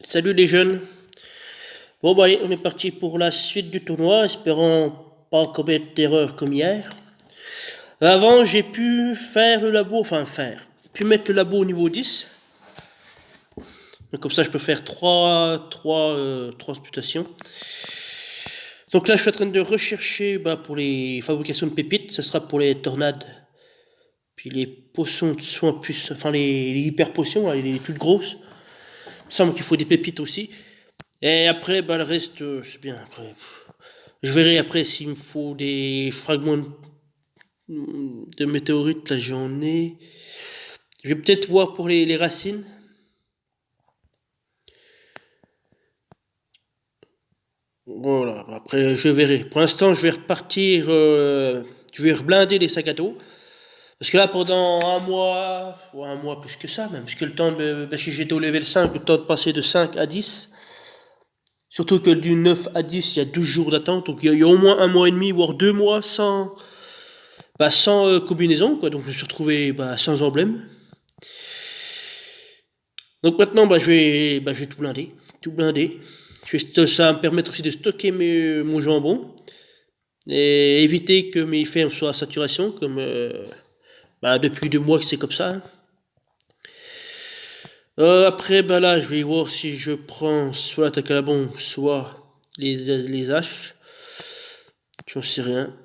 Salut les jeunes. Bon bah allez, on est parti pour la suite du tournoi, espérons pas commettre d'erreurs comme hier. Avant, j'ai pu faire le labo, pu mettre le labo au niveau 10. Donc comme ça, je peux faire trois mutations. Donc là, je suis en train de rechercher pour les fabrications de pépites. Ce sera pour les tornades. Puis les potions de soins plus, les hyper potions, là, les toutes grosses. Il me semble qu'il faut des pépites aussi. Et après, le reste, c'est bien. Après, je verrai après s'il me faut des fragments de météorites. Là, j'en ai. Je vais peut-être voir pour les racines. Voilà, après, je verrai. Pour l'instant, je vais repartir. Je vais reblinder les sacs à dos. Parce que là, pendant un mois, ou un mois plus que ça, même, parce que le temps de. Parce que j'étais au level 5, le temps de passer de 5 à 10. Surtout que du 9 à 10, il y a 12 jours d'attente. Donc il y a au moins un mois et demi, voire 2 mois sans combinaison, quoi. Donc je me suis retrouvé sans emblème. Donc maintenant, je vais tout blinder. Tout blinder. Ça va me permettre aussi de stocker mon jambon et éviter que mes fermes soient à saturation, comme depuis 2 mois que c'est comme ça. Après, là, je vais voir si je prends soit l'attaque à la bombe, soit les haches. J'en sais rien.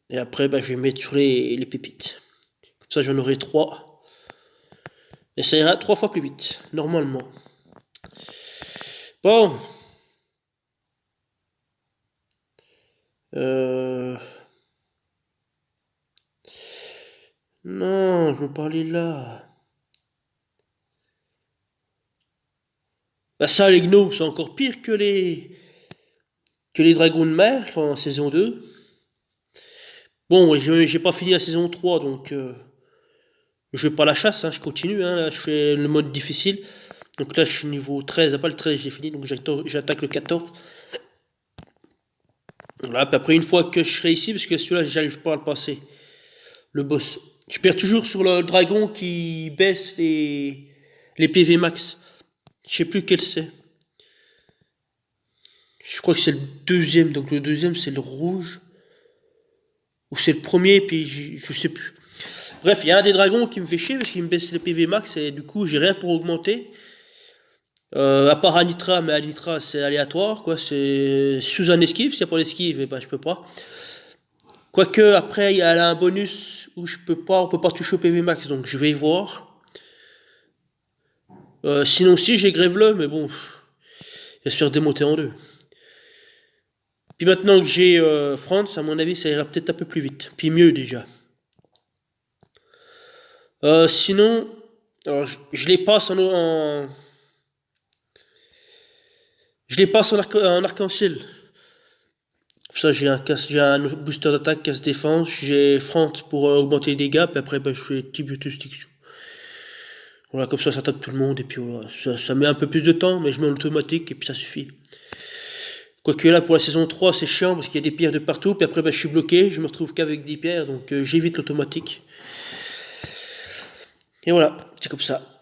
Et après, je vais mettre sur les pépites. Comme ça, j'en aurai 3. Et ça ira 3 fois plus vite, normalement. Bon. Euh... Non, je veux parler là. Ça, les gnous, c'est encore pire que les dragons de mer en saison 2. Bon, ouais, j'ai pas fini la saison 3, donc je vais pas la chasse, hein, je continue. Hein, là, je fais le mode difficile. Donc là, je suis niveau 13. Pas le 13, j'ai fini, donc j'attaque le 14. Voilà, puis après, une fois que je serai ici, parce que celui-là, j'arrive pas à le passer, le boss. Je perds toujours sur le dragon qui baisse les PV max. Je sais plus quel c'est. Je crois que c'est le deuxième, donc le deuxième c'est le rouge. Ou c'est le premier, puis je sais plus. Bref, il y a un des dragons qui me fait chier parce qu'il me baisse les PV max et du coup j'ai rien pour augmenter. À part Anitra, mais Anitra c'est aléatoire, quoi. C'est sous un esquive, s'il n'y a pas d'esquive, je peux pas. Quoique après il y a un bonus où on peut pas toucher au PV max, donc je vais y voir. Sinon si j'ai grève-le, mais bon, il va se faire démonter en deux. Puis maintenant que j'ai France, à mon avis, ça ira peut-être un peu plus vite. Puis mieux déjà. Sinon, alors, je les passe je les passe en arc-en-ciel. Pour ça, j'ai un booster d'attaque, casse défense. J'ai France pour augmenter les dégâts. Puis après, je fais Tibutus. Voilà, comme ça tape tout le monde. Et puis voilà, ça met un peu plus de temps, mais je mets en automatique et puis ça suffit. Quoique là, pour la saison 3, c'est chiant parce qu'il y a des pierres de partout. Puis après, je suis bloqué. Je me retrouve qu'avec des pierres. Donc j'évite l'automatique. Et voilà, c'est comme ça.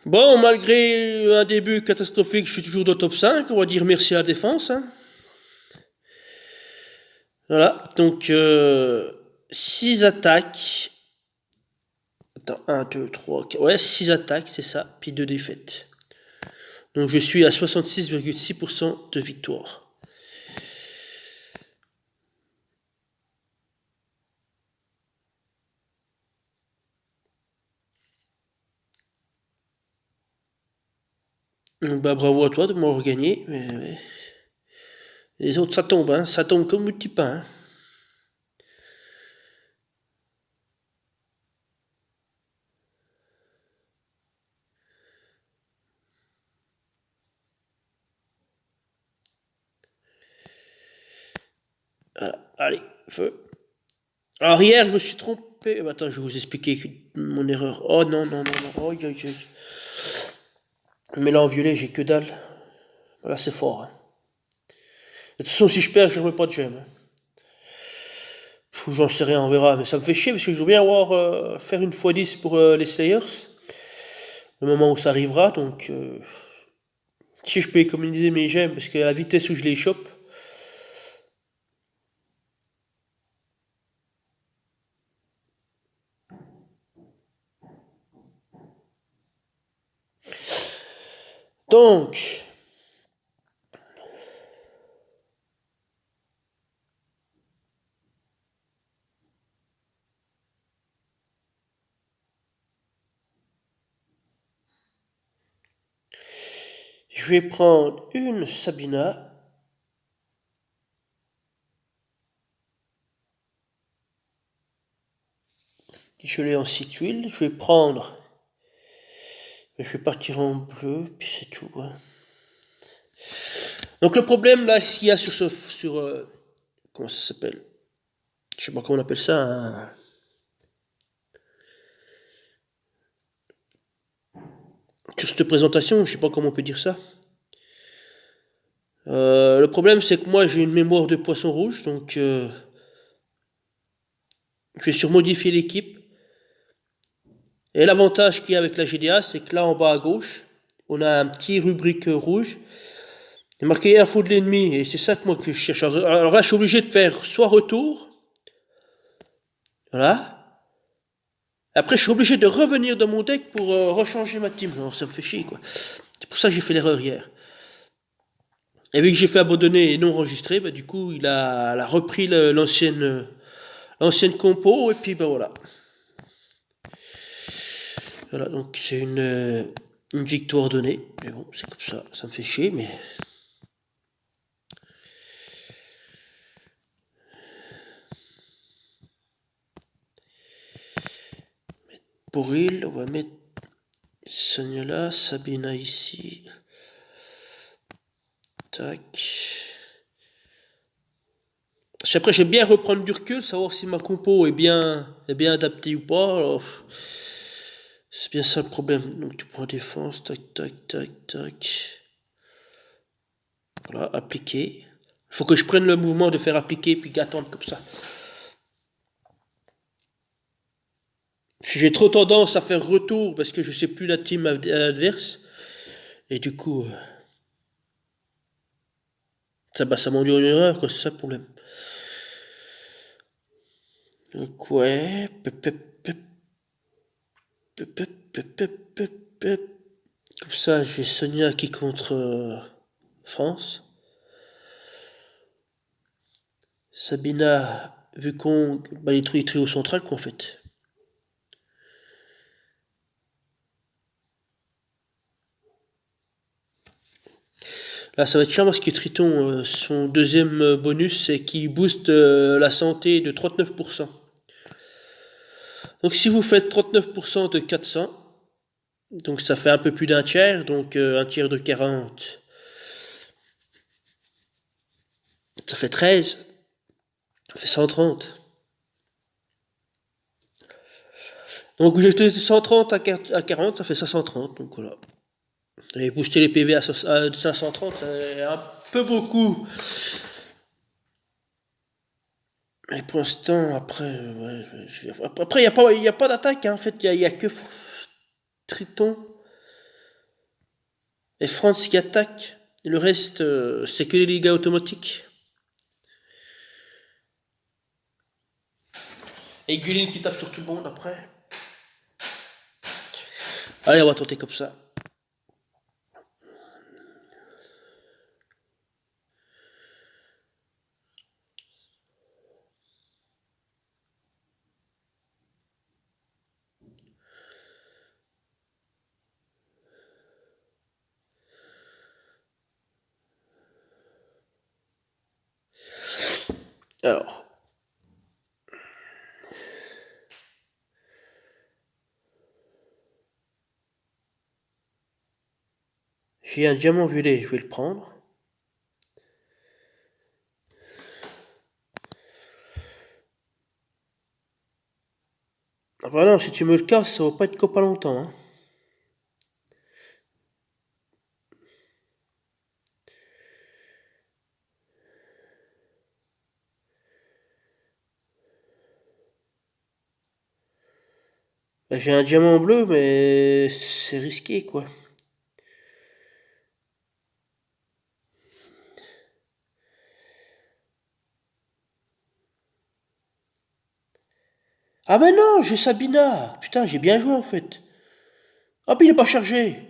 Bon, malgré un début catastrophique, je suis toujours dans le top 5. On va dire merci à la défense. Hein. Voilà, donc 6 attaques. Attends, 1, 2, 3, 4. Ouais, 6 attaques, c'est ça. Puis 2 défaites. Donc je suis à 66,6% de victoire. Donc, bravo à toi de m'avoir gagné. Mais les autres, ça tombe comme un petit pain. Hein. Voilà, allez, feu. Alors hier, je me suis trompé. Attends, je vais vous expliquer mon erreur. Oh non, non, non, non. Oh, mais là en violet, j'ai que dalle. Là, c'est fort. Hein. De toute façon, si je perds, je ne remets pas de gemme. Hein. J'en sais rien, on verra. Mais ça me fait chier parce que je dois bien faire une x10 pour les Slayers. Le moment où ça arrivera, donc Si je peux économiser mes gemmes, parce que la vitesse où je les chope. Donc, je vais prendre une Sabina. Je l'ai en 6 tuiles. Je vais prendre. Je vais partir en bleu, puis c'est tout. Hein. Donc le problème là, qu'il y a sur comment ça s'appelle? Je sais pas comment on appelle ça. Sur cette présentation, je sais pas comment on peut dire ça. Le problème, c'est que moi, j'ai une mémoire de poisson rouge, donc je vais surmodifier l'équipe. Et l'avantage qu'il y a avec la GDA, c'est que là, en bas à gauche, on a un petit rubrique rouge. Il est marqué info de l'ennemi, et c'est ça que moi que je cherche. Alors là, je suis obligé de faire soit retour, voilà. Après, je suis obligé de revenir dans mon deck pour rechanger ma team. Alors, ça me fait chier, quoi. C'est pour ça que j'ai fait l'erreur hier. Et vu que j'ai fait abandonner et non enregistré, bah, du coup, il a repris l'ancienne compo, et puis bah voilà. Voilà, donc c'est une victoire donnée. Mais bon, c'est comme ça me fait chier, mais. Pour il, on va mettre Sonia là, Sabina ici. Tac. Après, j'aime bien reprendre du recul, savoir si ma compo est bien adaptée ou pas. Alors, c'est bien ça le problème. Donc tu prends défense, tac, tac, tac, tac. Voilà, appliquer. Il faut que je prenne le mouvement de faire appliquer puis attendre comme ça. J'ai trop tendance à faire retour parce que je sais plus la team adverse. Et du coup, ça m'enduit une erreur, quoi, c'est ça le problème. Donc ouais, comme ça j'ai Sonia qui contre France. Sabina, vu qu'on bah, les trio central qu'en fait. Là, ça va être chiant parce que Triton, son deuxième bonus, c'est qu'il booste la santé de 39%. Donc si vous faites 39% de 400, donc ça fait un peu plus d'un tiers, donc un tiers de 40, ça fait 13, ça fait 130. Donc j'ai jeté 130 à 40, ça fait 530, donc voilà. Et booster les PV à 530, c'est un peu beaucoup. Mais pour l'instant, après, ouais, après il y a pas d'attaque, hein, en fait, il y a que Triton et France qui attaquent. Et le reste, c'est que les dégâts automatiques. Et Gulin qui tape sur tout le monde après. Allez, on va tenter comme ça. Alors. J'ai un diamant violet, je vais le prendre. Ah bah non, si tu me le casses, ça va pas être que pas longtemps. Hein. Bah, j'ai un diamant bleu, mais c'est risqué quoi. Ah ben non, j'ai Sabina. Putain, j'ai bien joué en fait. Ah puis il est pas chargé.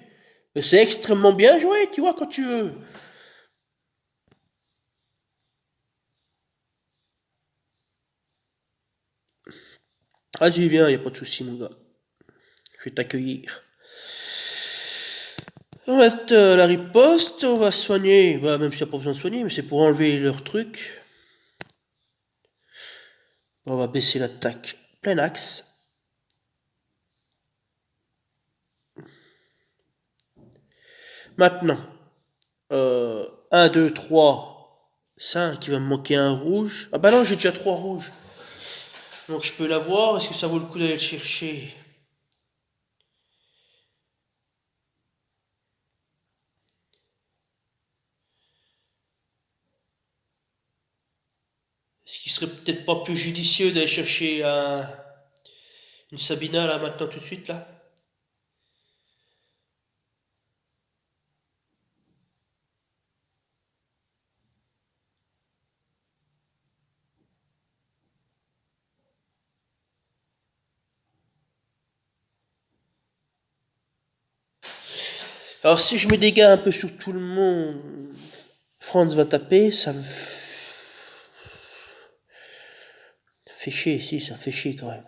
Mais c'est extrêmement bien joué, tu vois, quand tu veux. Vas-y, viens, y a pas de souci, mon gars. Je vais t'accueillir. On va mettre la riposte, on va soigner. Bah, même s'il n'y a pas besoin de soigner, mais c'est pour enlever leur truc. On va baisser l'attaque. Plein axe. Maintenant, 1, 2, 3, 5, il va me manquer un rouge. Ah bah non, j'ai déjà 3 rouges. Donc je peux l'avoir, est-ce que ça vaut le coup d'aller le chercher? Est-ce qu'il serait peut-être pas plus judicieux d'aller chercher une Sabina là maintenant tout de suite là? Alors si je mets des gars un peu sur tout le monde, Franz va taper, ça me fait chier, si, ça me fait chier quand même.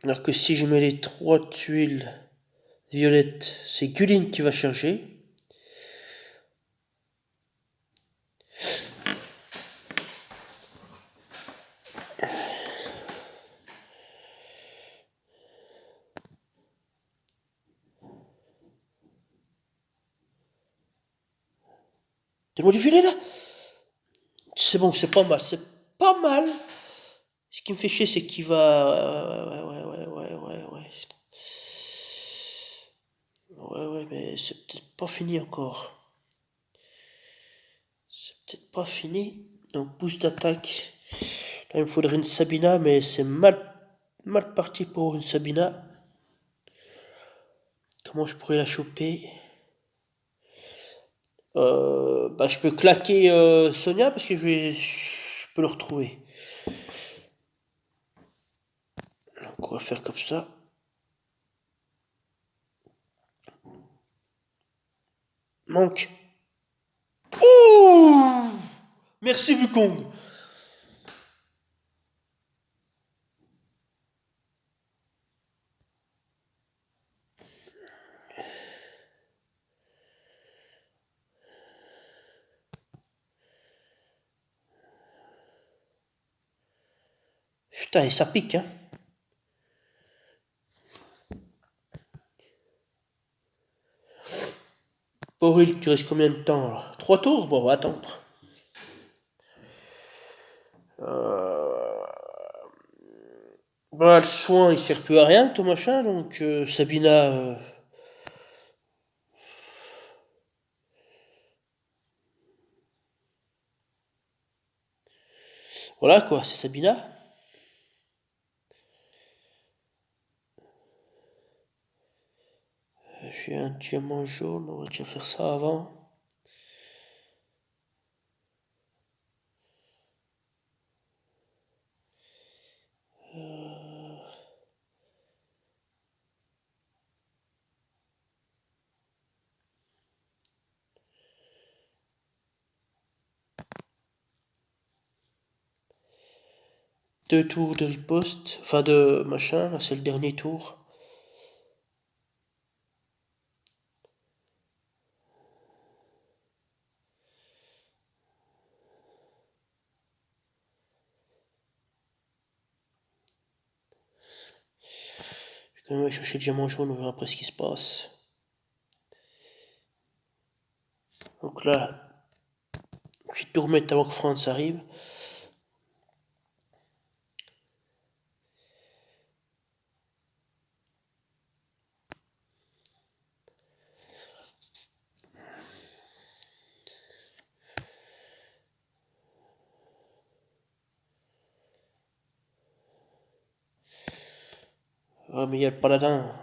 Alors que si je mets les 3 tuiles violettes, c'est Gulin qui va charger. Donne-moi du violet là. C'est bon, c'est pas mal, c'est pas mal. Ce qui me fait chier, c'est qu'il va... ouais. Ouais, mais c'est peut-être pas fini encore. C'est peut-être pas fini. Donc, boost d'attaque. Là, il me faudrait une Sabina, mais c'est mal parti pour une Sabina. Comment je pourrais la choper? Bah, je peux claquer Sonia parce que je peux le retrouver. Donc, on va faire comme ça. Manque. Ouh! Merci Wukong. Putain, et ça pique, hein. Auril, tu restes combien de temps là? 3 tours? Bon, on va attendre. Euh... Bah, le soin, il sert plus à rien, ton machin, donc Sabina... voilà quoi, c'est Sabina. J'ai un diamant jaune, on va déjà faire ça avant. Deux tours de riposte, enfin de machin, là c'est le dernier tour. Je vais quand même aller chercher le diamant jaune, on verra après ce qui se passe. Donc là, je vais tout remettre avant que France arrive. Ah mais il y a le paladin.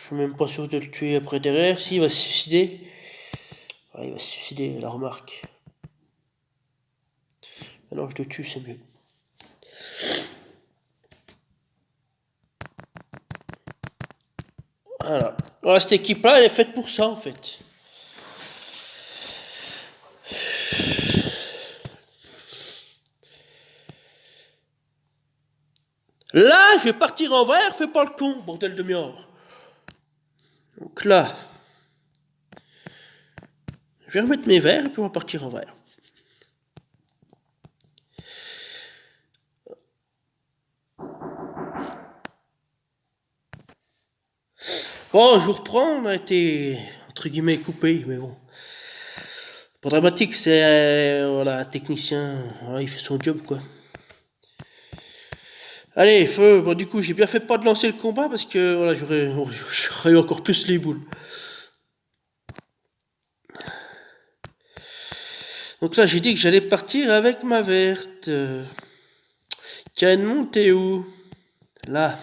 suis même pas sûr de le tuer après derrière. Si, il va se suicider. Ouais, il va se suicider, la remarque. Maintenant, je le tue, c'est mieux. Voilà. Voilà, cette équipe-là, elle est faite pour ça, en fait. Là, je vais partir en vert, fais pas le con, bordel de merde. Donc là, je vais remettre mes verres et puis on va partir en vert. Bon, je vous reprends, on a été, entre guillemets, coupé, mais bon. Pas dramatique, c'est, voilà, un technicien, voilà, il fait son job, quoi. Allez, feu, bon, du coup, j'ai bien fait pas de lancer le combat parce que, voilà, j'aurais eu encore plus les boules. Donc là, j'ai dit que j'allais partir avec ma verte. Canon, t'es où? Là.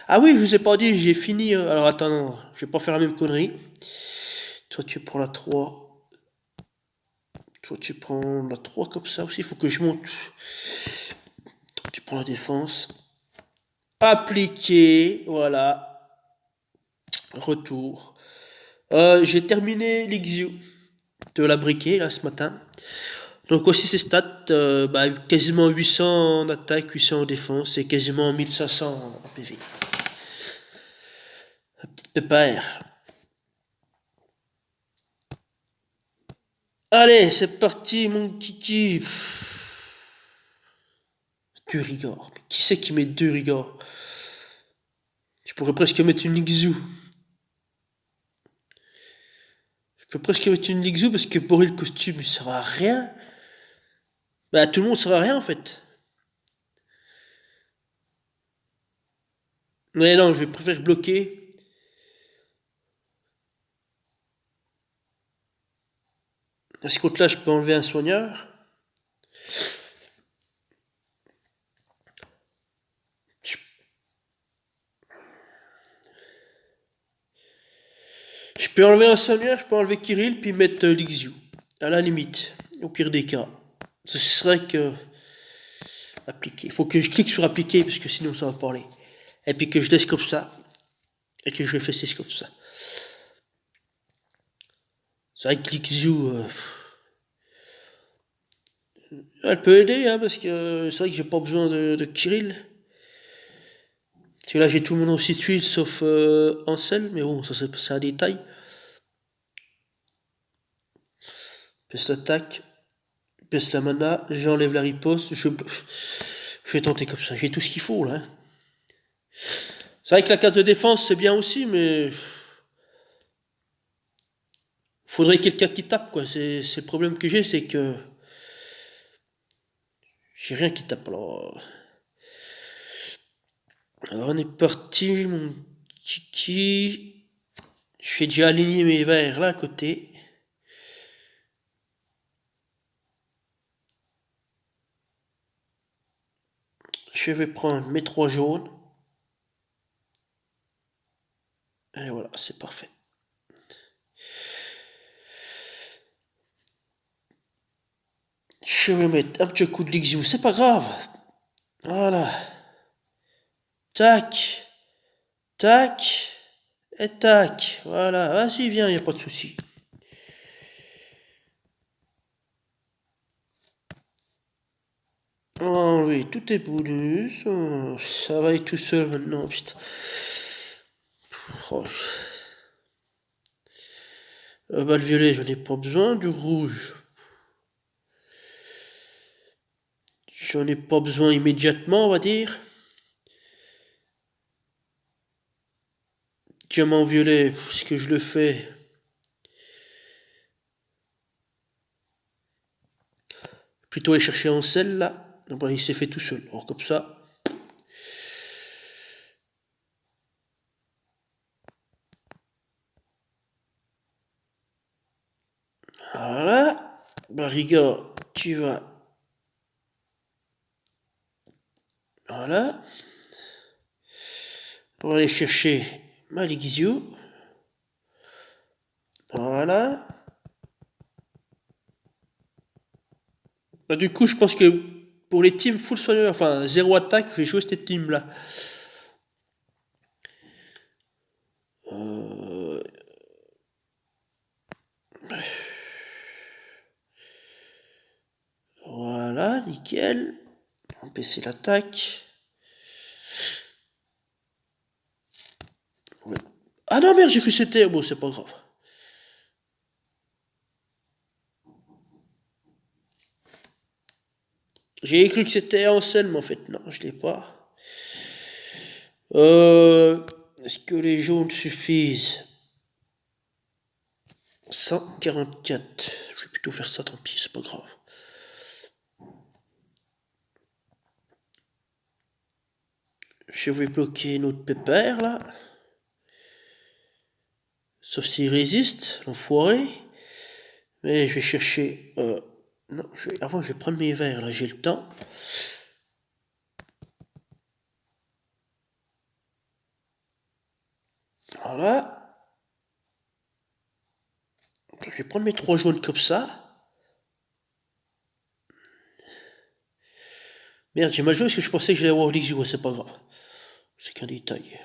Ah oui, je vous ai pas dit, j'ai fini. Alors attends, non, je vais pas faire la même connerie. Toi, tu prends la 3. Toi, tu prends la 3 comme ça aussi. Il faut que je monte. Toi, tu prends la défense. Appliquer. Voilà. Retour. J'ai terminé l'Ixio de la briquet là ce matin. Donc aussi ses stats, quasiment 800 en attaque, 800 en défense et quasiment 1500 en PV. La petite pépère. Allez, c'est parti mon kiki. Deux rigoles. Qui c'est qui met deux rigoles? Je pourrais presque mettre une Lixou. Je peux presque mettre une Lixou parce que pour le costume il sert à rien. Bah tout le monde sert à rien en fait. Mais non, je préfère bloquer. À ce compte-là, je peux enlever un soigneur. Je peux enlever un soigneur, je peux enlever Kirill, puis mettre Lixiu. À la limite, au pire des cas. Ce serait que... Appliquer. Il faut que je clique sur appliquer, parce que sinon ça va parler. Et puis que je laisse comme ça. Et que je fais 6 comme ça. C'est vrai que Lixiu... elle peut aider, hein, parce que c'est vrai que j'ai pas besoin de Kirill. Parce que là j'ai tout le monde aussi tuile, sauf Ansel, mais bon, ça c'est un détail. Plus l'attaque. Baisse la mana, j'enlève la riposte, je vais tenter comme ça, j'ai tout ce qu'il faut là. Hein. C'est vrai que la carte de défense c'est bien aussi, mais faudrait quelqu'un qui tape quoi. C'est le problème que j'ai, c'est que j'ai rien qui tape. Alors on est parti, mon kiki. Je vais déjà aligner mes verres là à côté. Je vais prendre mes 3 jaunes. Et voilà, c'est parfait. Je vais mettre un petit coup de Lixiou, c'est pas grave. Voilà. Tac. Tac. Et tac. Voilà. Vas-y, viens, y a pas de souci. Oh oui, tout est bonus. Oh, ça va aller tout seul maintenant, putain. Oh, le violet, j'en ai pas besoin. Du rouge, j'en ai pas besoin immédiatement, on va dire. Diamant violet, est-ce que je le fais? Plutôt aller chercher en sel là. Non, bah, il s'est fait tout seul. Alors comme ça. Voilà. Bariga, tu vas. Voilà. On va aller chercher Malik Xiu. Voilà. Bah, du coup, je pense que pour les teams full soigneur, enfin zéro attaque, je vais jouer cette team là. Euh, Voilà, nickel. On va baisser l'attaque. Ouais. Ah non, merde, j'ai cru que c'était. Bon, c'est pas grave. J'ai cru que c'était Ansel, mais en fait, non, je l'ai pas. Est-ce que les jaunes suffisent? 144. Je vais plutôt faire ça, tant pis, c'est pas grave. Je vais bloquer notre pépère, là. Sauf s'il résiste, l'enfoiré. Mais je vais chercher... non, avant, je vais prendre mes verres, là, j'ai le temps. Voilà. Je vais prendre mes 3 jaunes comme ça. Merde, j'ai mal joué parce que je pensais que j'allais avoir l'Ixio, c'est pas grave. C'est qu'un détail.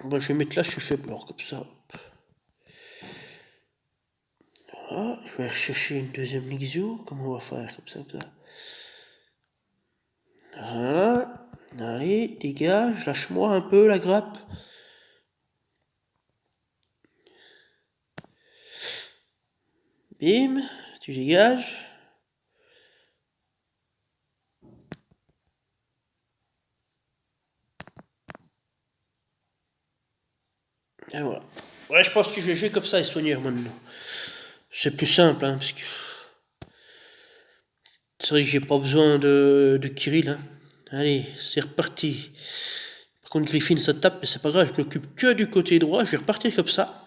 Bon, je vais mettre là, je suis faible, alors comme ça. Voilà, je vais rechercher une deuxième Lixio. Comment on va faire comme ça, comme ça. Voilà. Allez, dégage, lâche-moi un peu la grappe. Bim, tu dégages. Et voilà. Ouais, je pense que je vais jouer comme ça et soigner maintenant. C'est plus simple, hein, parce que... C'est vrai que j'ai pas besoin de Kirill, hein. Allez, c'est reparti. Par contre, Griffin, ça tape, mais c'est pas grave, je m'occupe que du côté droit, je vais repartir comme ça.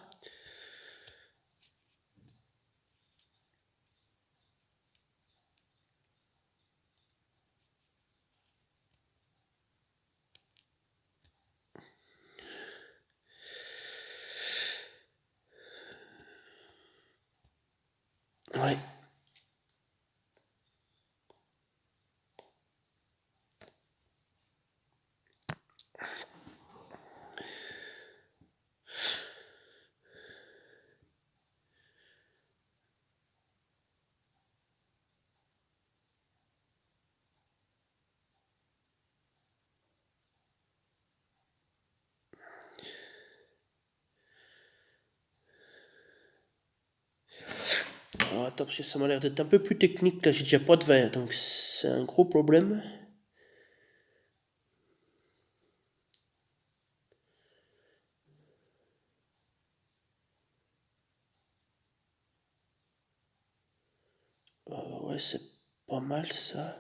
Ouais. Ah, attends, parce que ça m'a l'air d'être un peu plus technique, là j'ai déjà pas de verre, donc c'est un gros problème. Ouais, c'est pas mal ça.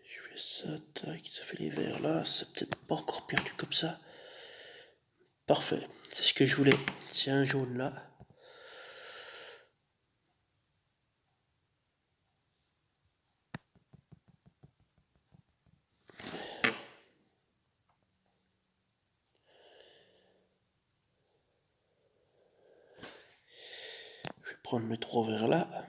Je fais ça, tac, ça fait les verres là, c'est peut-être pas encore perdu comme ça. Parfait, c'est ce que je voulais. C'est un jaune là. Je vais prendre mes 3 verres là.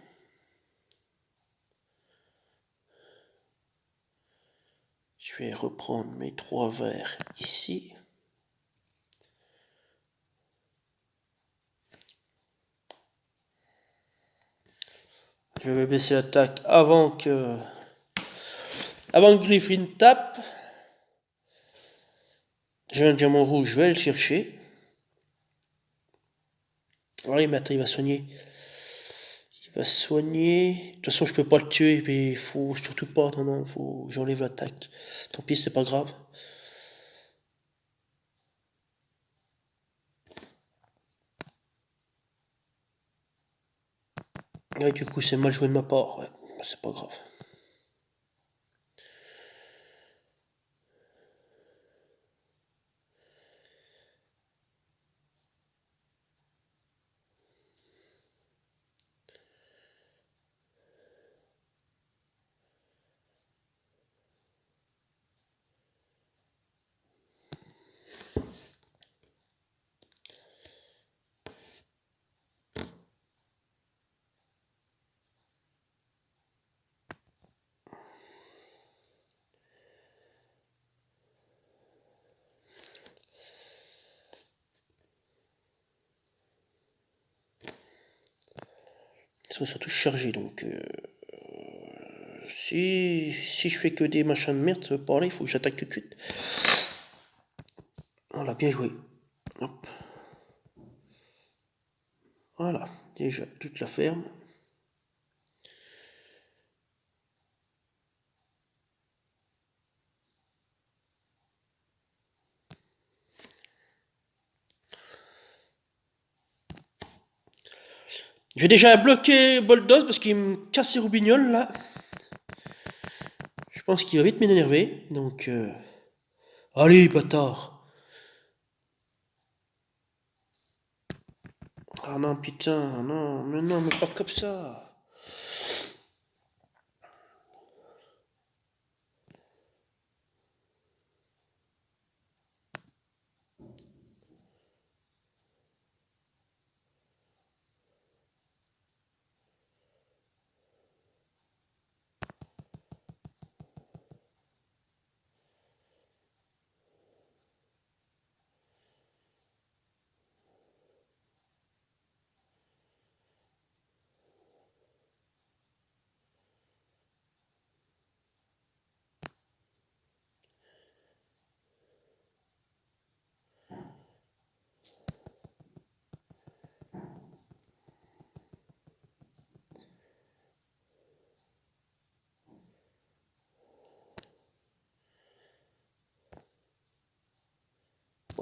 Je vais reprendre mes 3 verres ici. Je vais baisser l'attaque avant que Griffin tape. J'ai un diamant rouge, je vais le chercher. Oui, mais attends, il va soigner. Il va soigner. De toute façon, je peux pas le tuer, mais il faut surtout pas. Non, non, faut que j'enlève l'attaque. Tant pis, c'est pas grave. Ouais, du coup, c'est mal joué de ma part. Ouais, c'est pas grave. sont tous chargés, donc si je fais que des machins de merde, ça veut pas aller, il faut que j'attaque tout de suite. Voilà, bien joué. Hop. Voilà, déjà toute la ferme. Je vais déjà bloquer Boldos parce qu'il me casse les roubignoles là. Je pense qu'il va vite m'énerver, donc allez, bâtard. Ah non, putain, non, mais pas comme ça.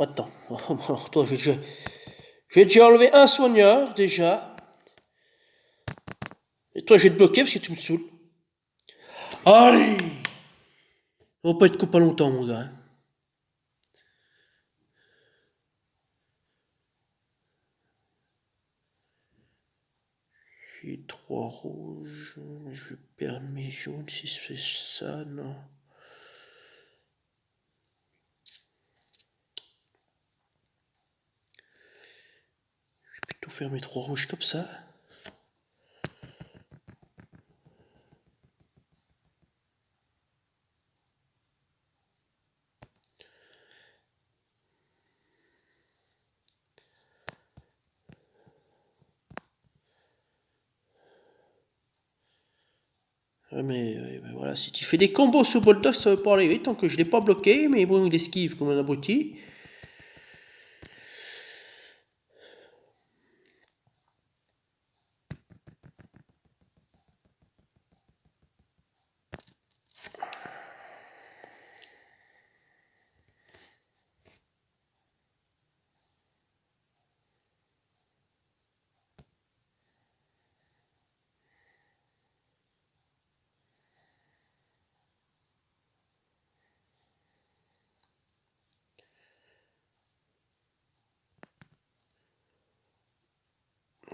Attends, alors toi, j'ai déjà enlevé un soigneur, déjà. Et toi, je vais te bloquer parce que tu me saoules. Allez! On va pas être copains longtemps, mon gars. Hein. J'ai 3 rouges, je vais perdre mes jaunes si je fais ça, non. Je vais plutôt faire mes 3 rouges comme ça. Mais voilà, si tu fais des combos sous Boldos, ça veut pas aller vite, tant que je l'ai pas bloqué, mais bon, il esquive comme un abruti.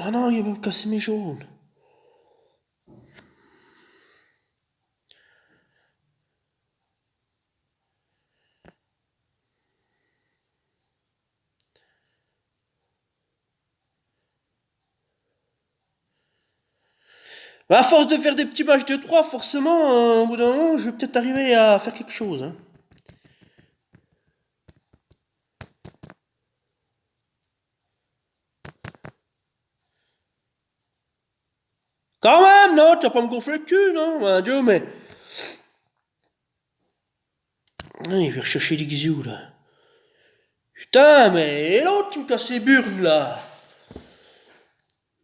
Ah non, il va me casser mes jaunes. Bah, à force de faire des petits matchs de 3, forcément, au bout d'un moment, je vais peut-être arriver à faire quelque chose. Hein. Quand même, non, tu vas pas me gonfler le cul, non, ben, Dieu, mais... Il va rechercher les gizous, là. Putain, mais l'autre qui me casse les burnes, là.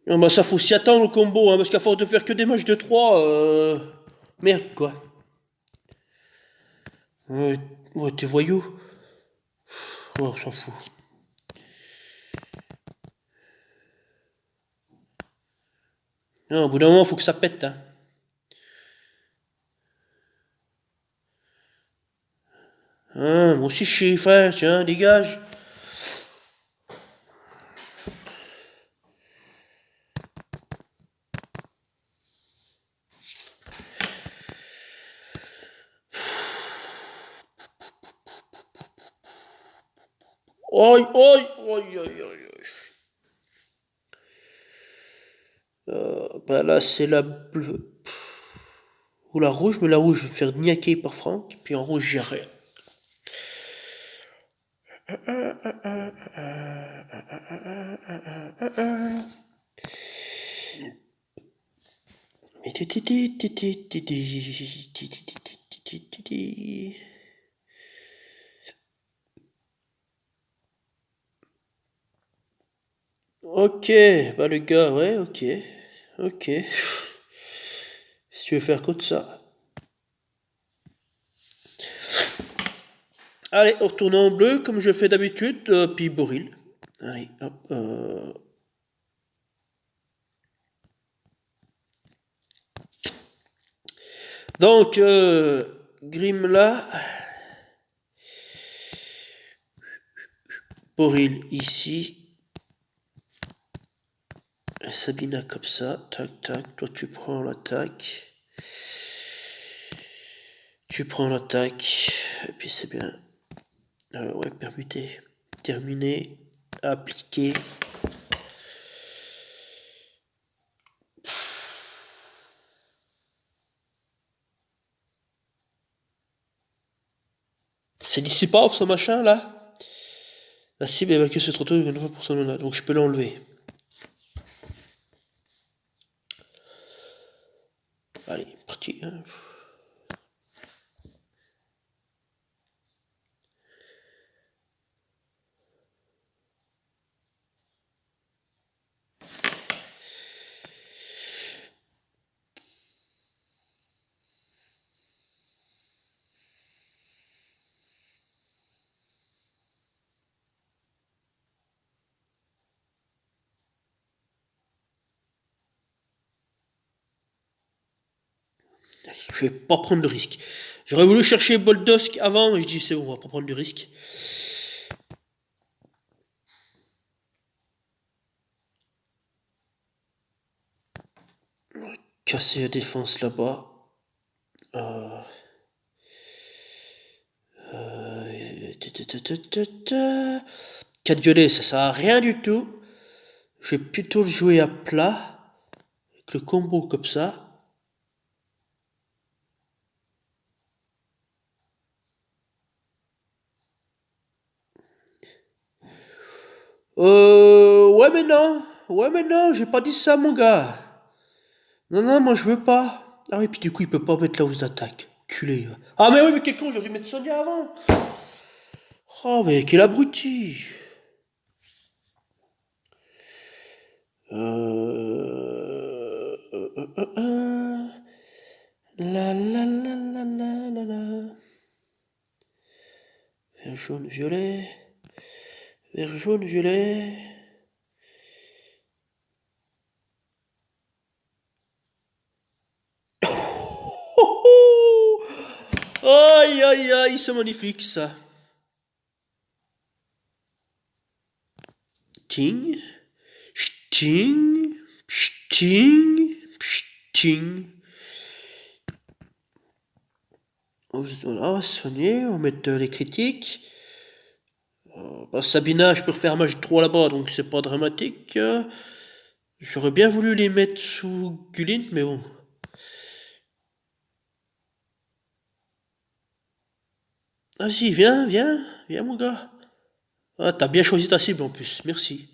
Non, bah ça faut s'y attendre au combo, hein, parce qu'à force de faire que des matchs de 3, merde, quoi. Ouais, ouais t'es voyou. Ouais, on s'en fout. Non, au bout d'un moment, faut que ça pète, hein. Hein, moi aussi je sais faire, tiens, dégage. Aïe, aïe, aïe, aïe, aïe. Bah là, c'est la bleue. Ou la rouge, mais la rouge, je vais faire niaquer par Franck, puis en rouge, j'ai rien. Ok, bah le gars, ouais, ok. Ok. Si tu veux faire comme ça. Allez, on retourne en bleu comme je fais d'habitude, puis Boril. Allez, hop. Donc, Grim là. Boril ici. Sabina comme ça. Tac, tac. Toi, tu prends l'attaque. Tu prends l'attaque. Et puis c'est bien. Ouais, permuter. Terminé. Appliquer. C'est dissipable ce machin là. La cible évacue ce trottoir de 20% de mana, donc je peux l'enlever. Allez, parti. Hein. Je vais pas prendre de risque. J'aurais voulu chercher Boldosk avant, mais je dis c'est bon, on va pas prendre de risque. Casser la défense là-bas. 4 violets, ça sert à rien du tout. Je vais plutôt le jouer à plat. Avec le combo comme ça. Ouais mais non. Ouais mais non, j'ai pas dit ça mon gars. Non, non, moi je veux pas. Ah oui, puis du coup il peut pas mettre la hausse d'attaque. Culé. Ah mais oui, mais quel con, j'aurais dû mettre Sonia avant. Oh mais quel abruti. La la la la la la la. Vert jaune violet. Vert jaune violet. Oh, oh. Aïe aïe aïe, c'est magnifique ça. Ting. Sting. Sting. Sting. On va soigner, on va mettre les critiques. Bah, Sabina, je peux refaire match 3 là-bas, donc c'est pas dramatique. J'aurais bien voulu les mettre sous Gulin, mais bon. Vas-y, viens, viens, viens mon gars. Ah, t'as bien choisi ta cible en plus, merci.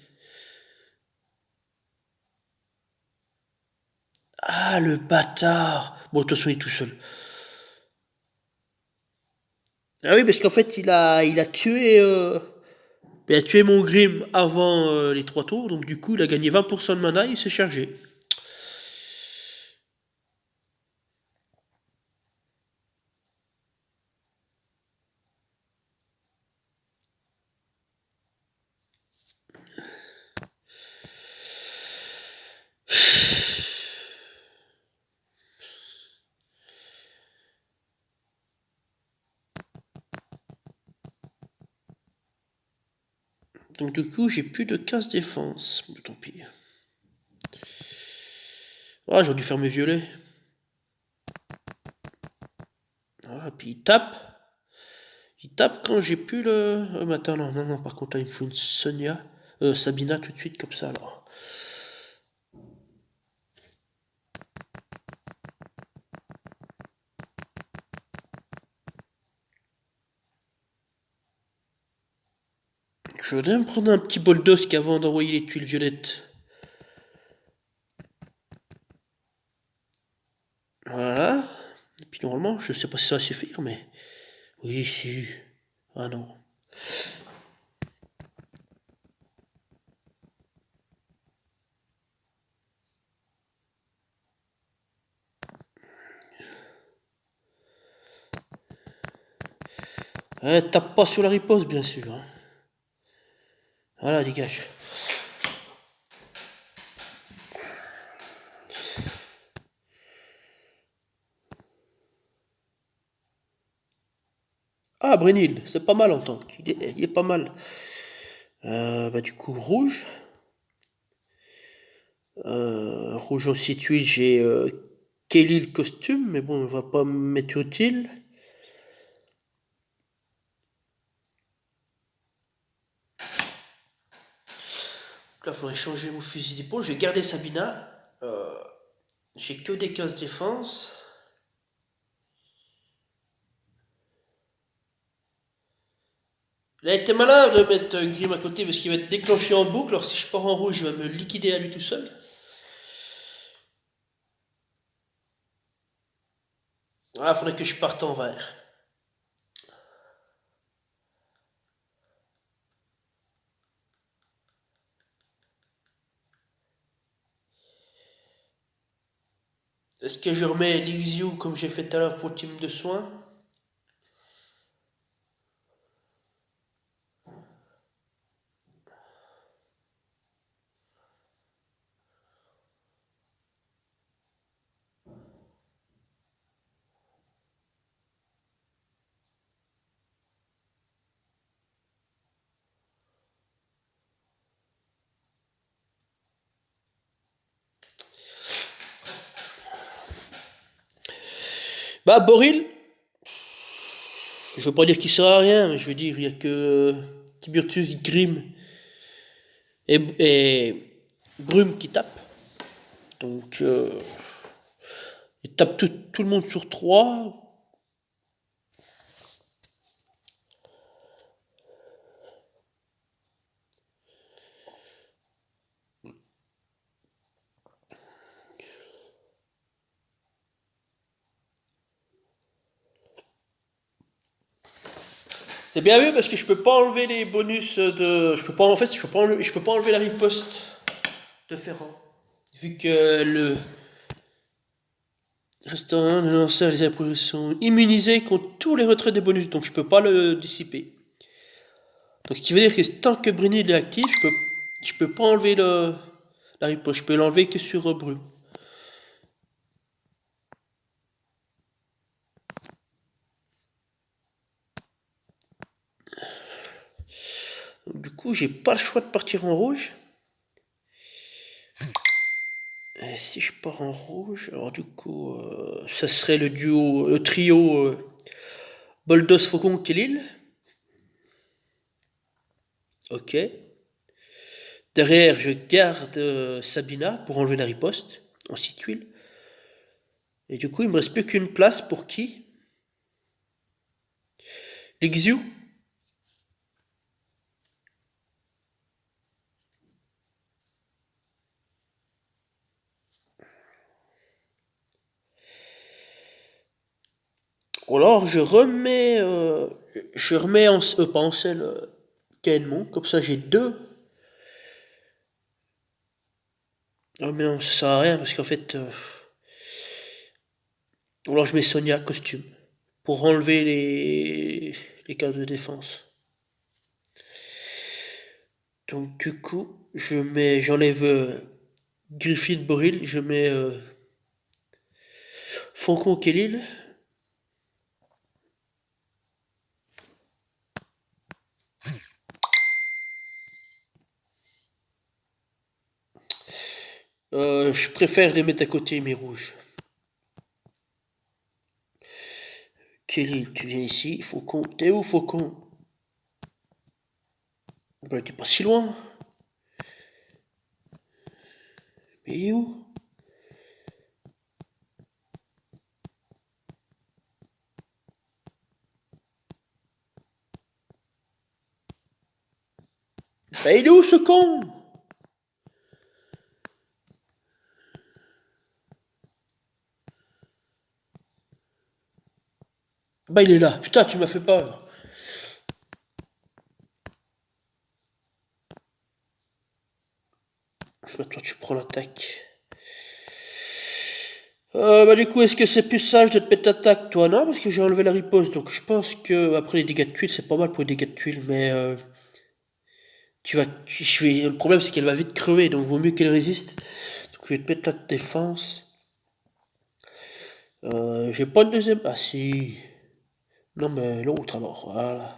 Ah, le bâtard. Bon, de toute façon, il est tout seul. Ah oui, parce qu'en fait, il a tué mon Grim avant les 3 tours, donc du coup, il a gagné 20% de mana, il s'est chargé. Donc du coup, j'ai plus de casse défense. Bon, tant pis. Ah, j'aurais dû faire mes violets. Voilà, puis il tape. Il tape quand j'ai plus le... mais attends, non, non, non, par contre, là, il me faut une Sonia. Sabina tout de suite, comme ça, alors. Je voudrais me prendre un petit bol d'osque avant d'envoyer les tuiles violettes. Normalement, je sais pas si ça va suffire, mais... Oui, si. Ah non. Tape pas sur la riposte, bien sûr. Hein. Voilà, dégage. Ah, Brénil, c'est pas mal en tank. Il est pas mal. Bah, du coup, rouge. Rouge en tuile, j'ai Kelly le costume, mais bon, on va pas me mettre utile. Là, il faudrait changer mon fusil d'épaule. Je vais garder Sabina. J'ai que des cases défense. Il a été malin de mettre Grim à côté parce qu'il va être déclenché en boucle. Alors si je pars en rouge, il va me liquider à lui tout seul. Ah, il faudrait que je parte en vert. Est-ce que je remets l'Ixiu comme j'ai fait tout à l'heure pour le team de soins? Bah, Boril, je veux pas dire qu'il sert à rien, mais je veux dire, il y a que Tiburtius, Grim et Brume qui tapent. Donc, il tape tout le monde sur 3. C'est bien vu parce que je peux pas enlever les bonus de. Je peux pas, en fait, je peux pas enlever la riposte de Ferrand. Vu que le restaurant de lanceur des approuves sont immunisés contre tous les retraits des bonus, donc je peux pas le dissiper. Donc ce qui veut dire que tant que Brunil est actif, je peux pas enlever la riposte, je peux l'enlever que sur Bru. Donc, du coup, j'ai pas le choix de partir en rouge. Et si je pars en rouge, alors du coup, ça serait le trio Boldos, Faucon, Kélil. Ok. Derrière, je garde Sabina pour enlever la riposte en 6 tuiles. Et du coup, il me reste plus qu'une place pour qui? L'Ixiu. Ou alors je remets pas en selle Caedmon, comme ça j'ai deux. Ah mais non, ça sert à rien parce qu'en fait, ou alors je mets Sonia costume pour enlever les cases de défense. Donc du coup, j'enlève Griffith Boril, je mets Faucon Kélil. Je préfère les mettre à côté, mes rouges. Kélil, tu viens ici. Faucon, t'es où, Faucon? Bah, t'es pas si loin. Mais il est où? Bah, il est où, ce con? Bah il est là. Putain, tu m'as fait peur. Toi, tu prends l'attaque. Bah du coup, est-ce que c'est plus sage de te mettre attaque, toi? Non, parce que j'ai enlevé la riposte, donc je pense que après les dégâts de tuile, c'est pas mal pour les dégâts de tuile, mais le problème c'est qu'elle va vite crever, donc vaut mieux qu'elle résiste. Donc je vais te mettre la défense. J'ai pas de deuxième. Ah si. Non mais l'autre alors, voilà.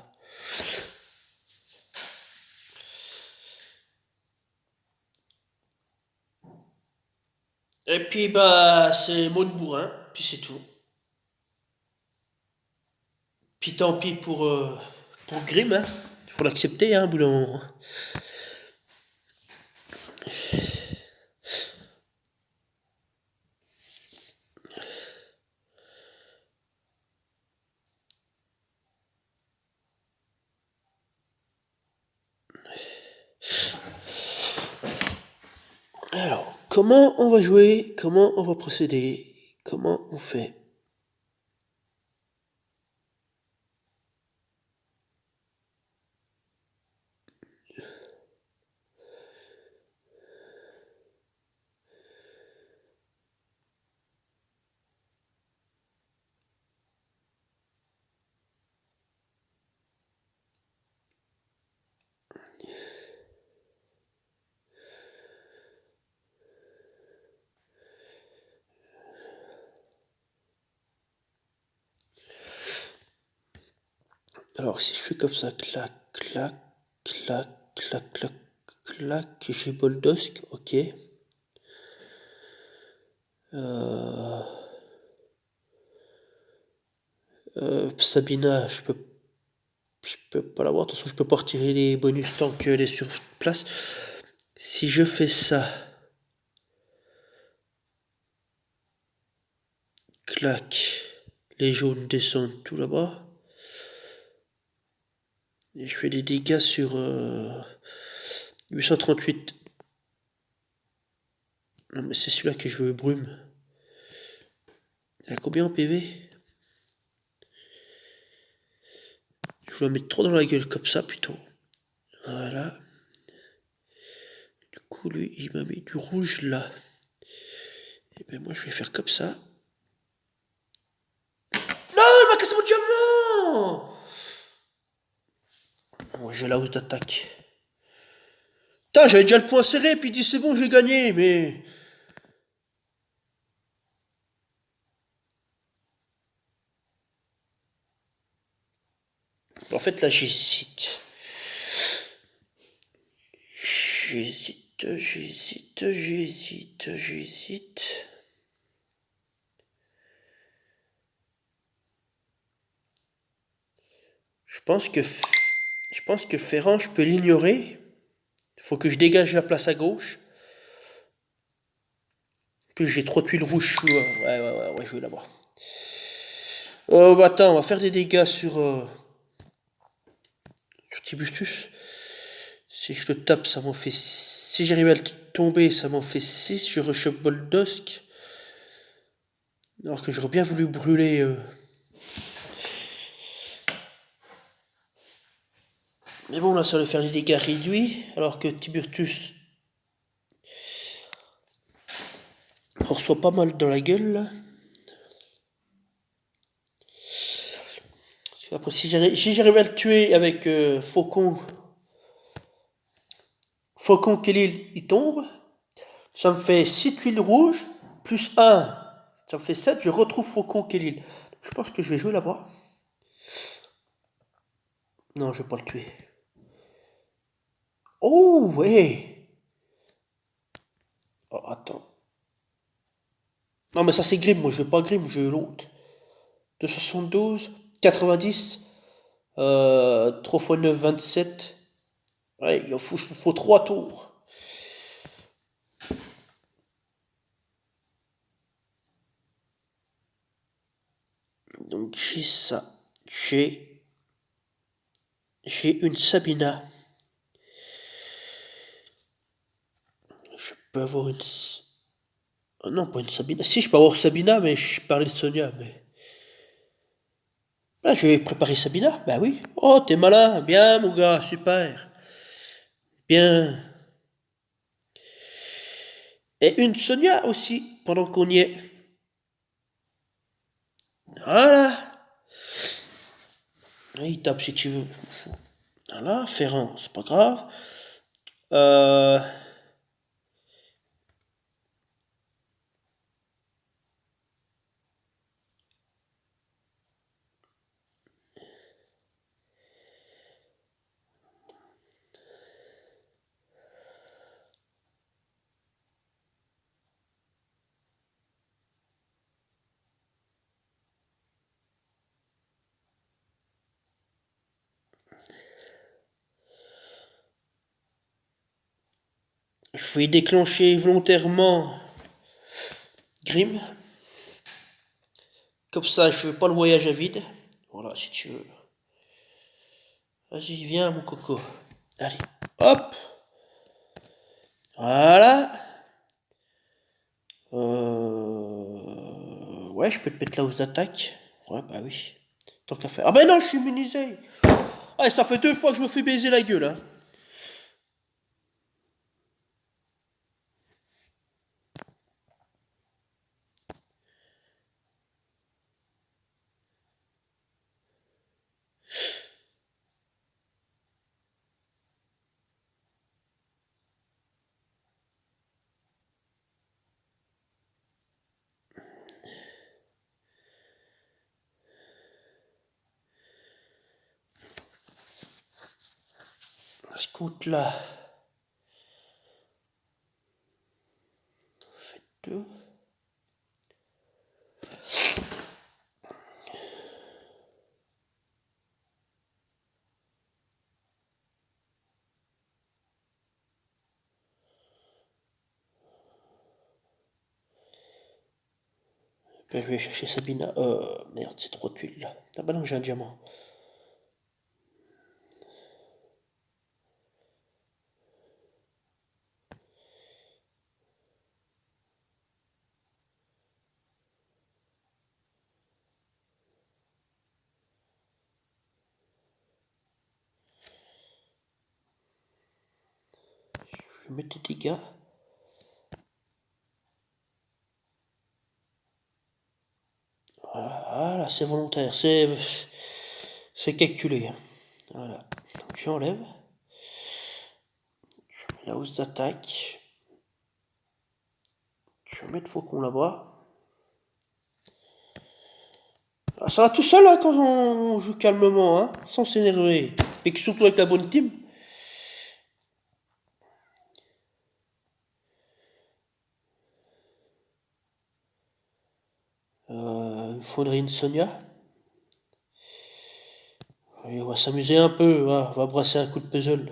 Et puis bah c'est mot de bourrin, puis c'est tout. Puis tant pis pour Grimm, hein. Faut l'accepter, hein, boulon. Alors, comment on va jouer? Comment on va procéder? Comment on fait? Alors, si je fais comme ça, clac, clac, clac, clac, clac, clac, j'ai Boldosk, ok. Euh, Sabina, je peux pas l'avoir, de toute façon, je peux pas retirer les bonus tant qu'elle est sur place. Si je fais ça, clac, les jaunes descendent tout là-bas. Et je fais des dégâts sur 838. Non mais c'est celui-là que je veux, brume. Il a combien en PV? Je vais mettre trop dans la gueule comme ça plutôt. Voilà. Du coup lui il m'a mis du rouge là. Et ben moi je vais faire comme ça. Non, il m'a cassé mon diamant. Bon, j'ai la hausse d'attaque. Putain, j'avais déjà le point serré, puis il dit c'est bon, j'ai gagné, mais... En fait, là, j'hésite. J'hésite. Je pense que Ferrand, je peux l'ignorer. Il faut que je dégage la place à gauche. Puis j'ai trois tuiles rouges. Ouais, je vais là-bas. Oh, bah attends, on va faire des dégâts sur Tiburtus. Si je le tape, ça m'en fait... Si j'arrive à le tomber, ça m'en fait 6. Je rechoppe Boldosk. Alors que j'aurais bien voulu brûler... Mais bon, là, ça va faire des dégâts réduits. Alors que Tiburtus on reçoit pas mal dans la gueule, là. Après, si j'arrive à le tuer avec Faucon Kélil, il tombe. Ça me fait 6 tuiles rouges, plus 1. Ça me fait 7, je retrouve Faucon Kélil. Je pense que je vais jouer là-bas. Non, je vais pas le tuer. Oh, ouais. Oh, attends. Non, mais ça c'est Grim, moi je veux pas Grim, je veux l'autre. 272, 90, 3 x 9, 27. Ouais, il faut 3 tours. Donc j'ai ça. J'ai une Sabina. Je peux avoir une... Oh non, pas une Sabina. Si, je peux avoir Sabina, mais je parlais de Sonia. Mais Là, je vais préparer Sabina. Ben oui. Oh, t'es malin. Bien, mon gars. Super. Bien. Et une Sonia aussi, pendant qu'on y est. Voilà. Il tape si tu veux. Voilà. Ferrand, c'est pas grave. Euh... Je vais déclencher volontairement Grim. Comme ça, je fais pas le voyage à vide. Voilà, si tu veux. Vas-y, viens, mon coco. Allez, hop. Voilà. Ouais, je peux te mettre la hausse d'attaque. Ouais, bah oui. Tant qu'à faire. Ah bah non, je suis immunisé. Ah, ça fait 2 fois que je me fais baiser la gueule, hein. Écoute là. Faites 2. Ben, je vais chercher Sabina. Merde, c'est trop de tuiles là. Ah bah non, j'ai un diamant. Je vais mettre des dégâts. Voilà, c'est volontaire. C'est calculé, hein. Voilà. Donc j'enlève. Je mets la hausse d'attaque. Je vais mettre faucon là-bas. Ah, ça va tout seul hein, quand on joue calmement, hein, sans s'énerver. Et surtout avec la bonne team. Il faudrait une Sonia. Allez, on va s'amuser un peu, on va brasser un coup de puzzle.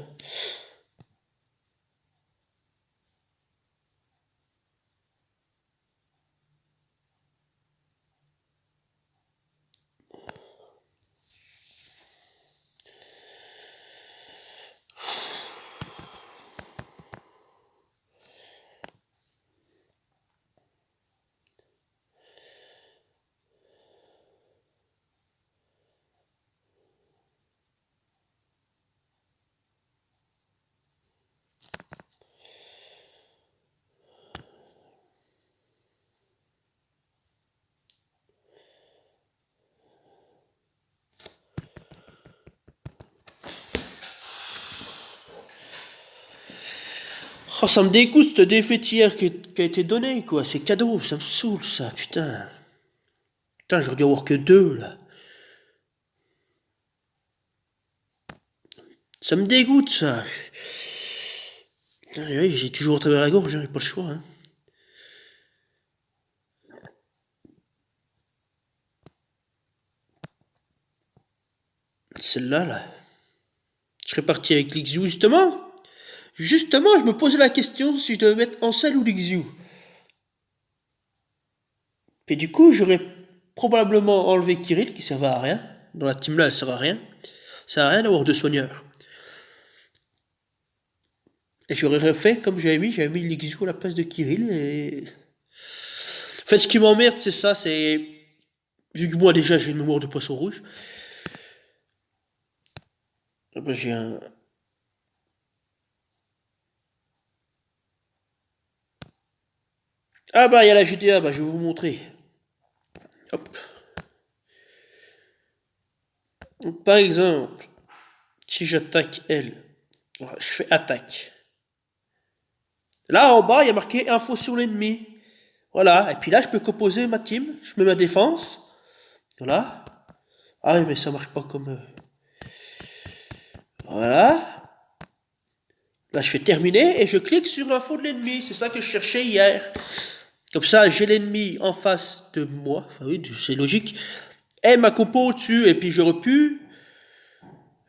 Oh, ça me dégoûte cette défaite hier qui a été donnée, quoi. C'est cadeau, ça me saoule, ça, putain. Putain, j'aurais dû avoir que 2, là. Ça me dégoûte, ça. Oui, j'ai toujours au travers la gorge, j'ai pas le choix, hein. Celle-là, là. Je serais parti avec l'Ixu, justement. Justement, je me posais la question si je devais mettre Ansel ou l'Ixu. Et du coup, j'aurais probablement enlevé Kirill, qui servait à rien. Dans la team là, elle sert à rien. Ça sert à rien d'avoir 2 soigneurs. Et j'aurais refait comme j'avais mis l'Ixu à la place de Kirill. Et... En fait, ce qui m'emmerde, c'est ça, c'est... Vu que moi, déjà, j'ai une mémoire de poisson rouge. Ah bah, j'ai un... Ah bah, il y a la GTA, bah, je vais vous montrer. Hop. Donc, par exemple, si j'attaque elle, voilà, je fais attaque. Là, en bas, il y a marqué info sur l'ennemi. Voilà, et puis là, je peux composer ma team. Je mets ma défense. Voilà. Ah oui, mais ça marche pas comme... Voilà. Là, je fais terminer et je clique sur l'info de l'ennemi. C'est ça que je cherchais hier. Comme ça, j'ai l'ennemi en face de moi. Enfin oui, c'est logique. Et ma compo au-dessus. Et puis j'aurais pu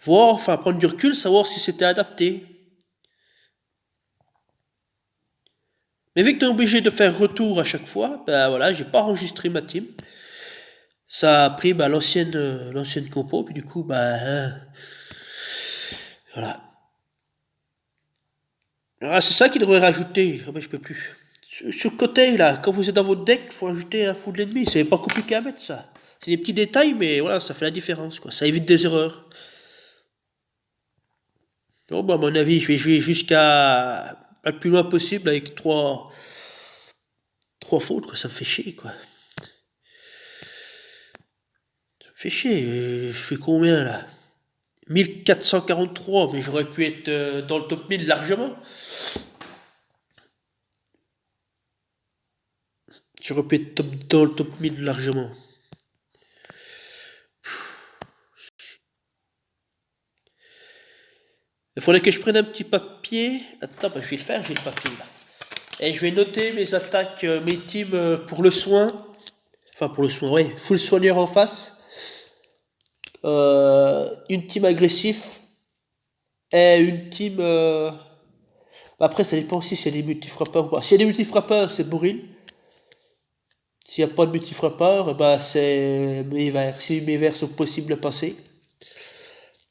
voir, enfin prendre du recul, savoir si c'était adapté. Mais vu que tu es obligé de faire retour à chaque fois, ben voilà, j'ai pas enregistré ma team. Ça a pris l'ancienne compo, puis du coup, voilà. Ah, c'est ça qu'il devrait rajouter. Ah ben, je peux plus. Sur le côté, là, quand vous êtes dans votre deck, il faut ajouter un fou de l'ennemi. C'est pas compliqué à mettre, ça. C'est des petits détails, mais voilà, ça fait la différence, quoi. Ça évite des erreurs. Bon, bah, à mon avis, je vais jouer jusqu'à le plus loin possible avec trois fautes, quoi. Ça me fait chier, quoi. Ça me fait chier. Je fais combien, là? 1443, mais j'aurais pu être dans le top 1000 largement. J'aurais pu être dans le top 1000 largement. Il faudrait que je prenne un petit papier. Attends, bah, je vais le faire, j'ai le papier là. Et je vais noter mes attaques, mes teams pour le soin. Enfin, pour le soin, ouais. Full soigneur en face. Une team agressif. Et une team. Après, ça dépend aussi s'il y a des multifrappeurs ou pas. S'il y a des multifrappeurs, c'est bourrine. S'il n'y a pas de multifrappeur, bah, c'est mes verts. Si mes verts sont possibles à passer,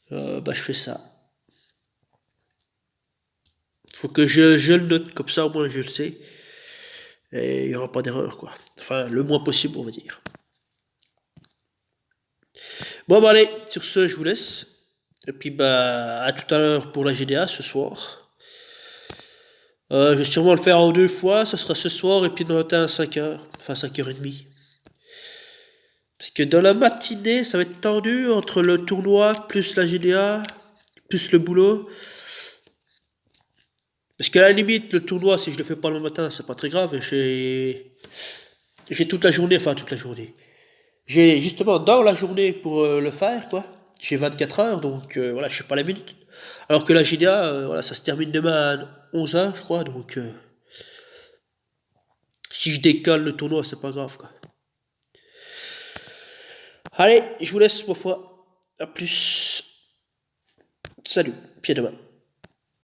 bah, je fais ça. Il faut que je le note, comme ça au moins je le sais. Et il n'y aura pas d'erreur, quoi. Enfin, le moins possible, on va dire. Bon, bah allez, sur ce, je vous laisse. Et puis, bah, à tout à l'heure pour la GDA ce soir. Je vais sûrement le faire en deux fois. Ça sera ce soir et puis demain matin à 5h. Enfin, 5h30. Parce que dans la matinée, ça va être tendu entre le tournoi, plus la GDA, plus le boulot. Parce qu'à la limite, le tournoi, si je le fais pas le matin, c'est pas très grave. J'ai toute la journée, enfin toute la journée. J'ai justement dans la journée pour le faire, quoi. J'ai 24 heures, donc voilà, je sais pas la minute. Alors que la GDA, voilà, ça se termine demain à 11h, je crois, donc si je décale le tournoi, c'est pas grave, quoi. Allez, je vous laisse, ma foi. À plus. Salut, puis à demain.